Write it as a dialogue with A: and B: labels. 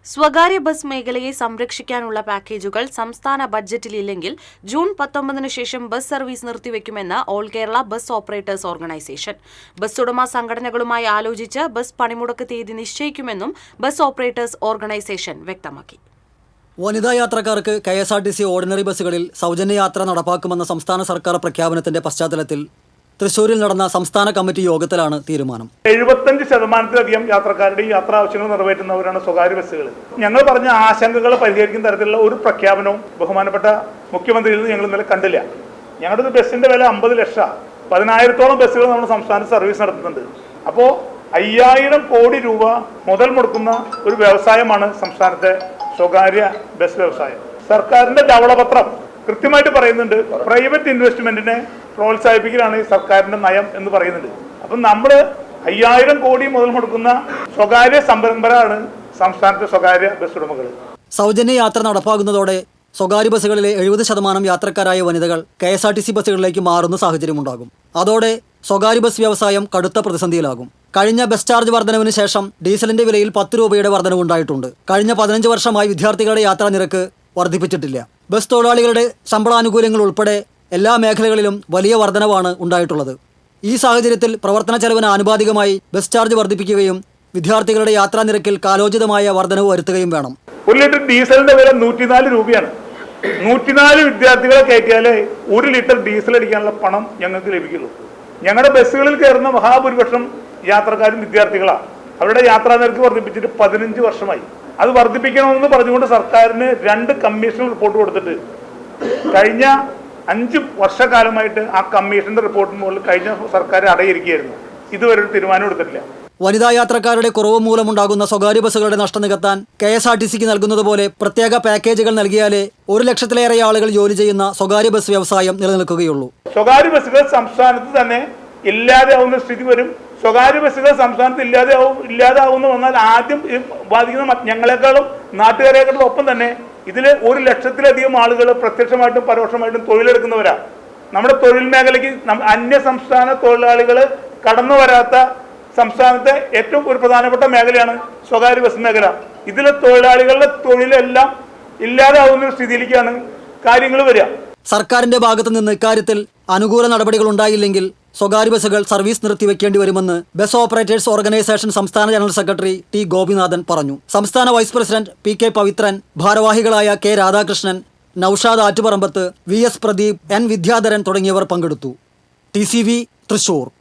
A: സ്വകാര്യ ബസ് മേഖലയെ സംരക്ഷിക്കാനുള്ള പാക്കേജുകൾ സംസ്ഥാന ബഡ്ജറ്റിലില്ലെങ്കിൽ ജൂൺ 19 ശേഷം ബസ് സർവീസ് നിർത്തിവെക്കുമെന്ന് all Kerala bus operators organisation. Bus ഉടമ സംഘടനകളുമായി ആലോചിച്ച് ബസ് പണിമുടക്ക് തീയതി നിശ്ചയിക്കുമെന്നും ബസ് ഓപ്പറേറ്റേഴ്സ് ഓർഗനൈസേഷൻ വ്യക്തമാക്കി.
B: വനിതാ യാത്രക്കാർക്ക് KSRTC ഓർഡിനറി ബസ്സുകളിൽ സൗജന്യ യാത്ര നടപ്പാക്കുമെന്ന സംസ്ഥാന സർക്കാർ പ്രഖ്യാപനത്തിന്റെ പശ്ചാത്തലത്തിൽ തൃശൂരിൽ നടന്ന സംസ്ഥാന കമ്മിറ്റി യോഗത്തിലാണ് തീരുമാനം.
C: 75% യാത്രക്കാരുടെ യാത്രാ ആവശ്യങ്ങൾ നിറവേറ്റുന്നവരാണ് സ്വകാര്യ ബസ്സുകൾ. ഞങ്ങൾ പറഞ്ഞ ആശങ്കകൾ പരിഹരിക്കുന്ന തരത്തിലുള്ള ഒരു പ്രഖ്യാപനവും ബഹുമാനപ്പെട്ട മുഖ്യമന്ത്രിയിൽ നിന്ന് ഞങ്ങൾ ഇന്നലെ കണ്ടില്ല. ഞങ്ങളുടെ ബസ്സിന്റെ വില 50 ലക്ഷം, 10,000-ഓളം ബസ്സുകൾ നമ്മുടെ സംസ്ഥാനത്ത് സർവീസ് നടത്തുന്നുണ്ട്. അപ്പോൾ 5000 കോടി രൂപ മുതൽ മുടക്കുന്ന ഒരു വ്യവസായമാണ് സംസ്ഥാനത്തെ സ്വകാര്യ ബസ് വ്യവസായം. സർക്കാരിന്റെ ധവളപത്രം കൃത്യമായിട്ട് പറയുന്നുണ്ട്, പ്രൈവറ്റ് ഇൻവെസ്റ്റ്മെന്റിനെ പ്രോത്സാഹിപ്പിക്കലാണ് ഈ സർക്കാരിന്റെ നയം എന്ന് പറയുന്നുണ്ട്. അപ്പം നമ്മൾ 5000 കോടി മുതൽ മുടക്കുന്ന സ്വകാര്യ സംരംഭകരാണ് സംസ്ഥാനത്തെ സ്വകാര്യ ബസ് ഉടമകൾ.
B: സൗജന്യ യാത്ര നടപ്പാകുന്നതോടെ സ്വകാര്യ ബസ്സുകളിലെ 70% യാത്രക്കാരായ വനിതകൾ KSRTC ബസ്സുകളിലേക്ക് മാറുന്ന സാഹചര്യമുണ്ടാകും. അതോടെ സ്വകാര്യ ബസ് വ്യവസായം കടുത്ത പ്രതിസന്ധിയിലാകും. കഴിഞ്ഞ ബസ് ചാർജ് വർധനവിന് ശേഷം ഡീസലിന്റെ വിലയിൽ 10 രൂപയുടെ വർധനവുണ്ടായിട്ടുണ്ട്. കഴിഞ്ഞ 15 വർഷമായി വിദ്യാർത്ഥികളുടെ യാത്രാ നിരക്ക് വർദ്ധിപ്പിച്ചിട്ടില്ല. ബസ് തൊഴിലാളികളുടെ ശമ്പളാനുകൂല്യങ്ങൾ ഉൾപ്പെടെ എല്ലാ മേഖലകളിലും വലിയ വർധനവാണ് ഉണ്ടായിട്ടുള്ളത്. ഈ സാഹചര്യത്തിൽ പ്രവർത്തന ചെലവിന് ആനുപാതികമായി ബസ് ചാർജ് വർദ്ധിപ്പിക്കുകയും വിദ്യാർത്ഥികളുടെ യാത്രാ നിരക്കിൽ കാലോചിതമായ വർധനവ് വരുത്തുകയും വേണം.
C: 1 ലിറ്റർ ഡീസലിന്റെ വില 104 രൂപയാണ്. 104 വിദ്യാർത്ഥികളെ കയറ്റിയാലേ 1 ലിറ്റർ ഡീസൽ അടിക്കാനുള്ള പണം ഞങ്ങൾക്ക് ലഭിക്കുള്ളൂ. ഞങ്ങളുടെ ബസ്സുകളിൽ കയറുന്ന മഹാഭൂരിപക്ഷം യാത്രക്കാരും വിദ്യാർത്ഥികളാണ്. അവരുടെ യാത്രാ നിരക്ക് വർദ്ധിപ്പിച്ചിട്ട് 15 വർഷമായി. അത് വർദ്ധിപ്പിക്കണമെന്ന് പറഞ്ഞുകൊണ്ട് സർക്കാരിന് 2 കമ്മീഷൻ റിപ്പോർട്ട് കൊടുത്തിട്ട് കഴിഞ്ഞ 5 വർഷക്കാലമായിട്ട് ആ കമ്മീഷന്റെ റിപ്പോർട്ടിന് മുകളിൽ കഴിഞ്ഞ സർക്കാർ അടയിരിക്കുകയായിരുന്നു. ഇതുവരെ ഒരു തീരുമാനം എടുത്തിട്ടില്ല.
B: വനിതാ യാത്രക്കാരുടെ കുറവ് മൂലമുണ്ടാകുന്ന സ്വകാര്യ ബസ്സുകളുടെ നഷ്ടം നികത്താൻ KSRTCക്ക് നൽകുന്നത് പോലെ പ്രത്യേക പാക്കേജുകൾ നൽകിയാലേ 1 ലക്ഷത്തിലേറെ ആളുകൾ ജോലി ചെയ്യുന്ന സ്വകാര്യ ബസ് വ്യവസായം നിലനിൽക്കുകയുള്ളൂ.
C: സ്വകാര്യ ബസ്സുകൾ സംസ്ഥാനത്ത് തന്നെ ഇല്ലാതെയാവുന്ന സ്ഥിതി വരും. സ്വകാര്യ ബസ്സുകൾ സംസ്ഥാനത്ത് ഇല്ലാതാവുന്ന വന്നാൽ ആദ്യം ബാധിക്കുന്ന ഞങ്ങളെക്കാളും നാട്ടുകാരെക്കാളും ഒപ്പം തന്നെ ഇതിൽ 1 ലക്ഷത്തിലധികം ആളുകൾ പ്രത്യക്ഷമായിട്ടും പരോക്ഷമായിട്ടും തൊഴിലെടുക്കുന്നവരാണ്. നമ്മുടെ തൊഴിൽ മേഖലയ്ക്ക് അന്യ സംസ്ഥാന തൊഴിലാളികൾ കടന്നു വരാത്ത സംസ്ഥാനത്തെ ഏറ്റവും ഒരു പ്രധാനപ്പെട്ട മേഖലയാണ് സ്വകാര്യ ബസ് മേഖല. ഇതിലെ തൊഴിലാളികളുടെ തൊഴിലെല്ലാം ഇല്ലാതാവുന്ന സ്ഥിതിയിലേക്കാണ് കാര്യങ്ങൾ വരിക.
B: സർക്കാരിന്റെ ഭാഗത്തു നിന്ന് ഇക്കാര്യത്തിൽ അനുകൂല നടപടികൾ ഉണ്ടായില്ലെങ്കിൽ സ്വകാര്യ ബസ്സുകൾ സർവീസ് നിർത്തിവെക്കേണ്ടി വരുമെന്ന് ബസ് ഓപ്പറേറ്റേഴ്സ് ഓർഗനൈസേഷൻ സംസ്ഥാന ജനറൽ സെക്രട്ടറി T. ഗോപിനാഥൻ പറഞ്ഞു. സംസ്ഥാന vice president P. K. Pavithran, ഭാരവാഹികളായ K. Radhakrishnan, Naushad Attuparambath, VS Pradeep, N. Vidyadharan തുടങ്ങിയവർ പങ്കെടുത്തു. TCV തൃശൂർ.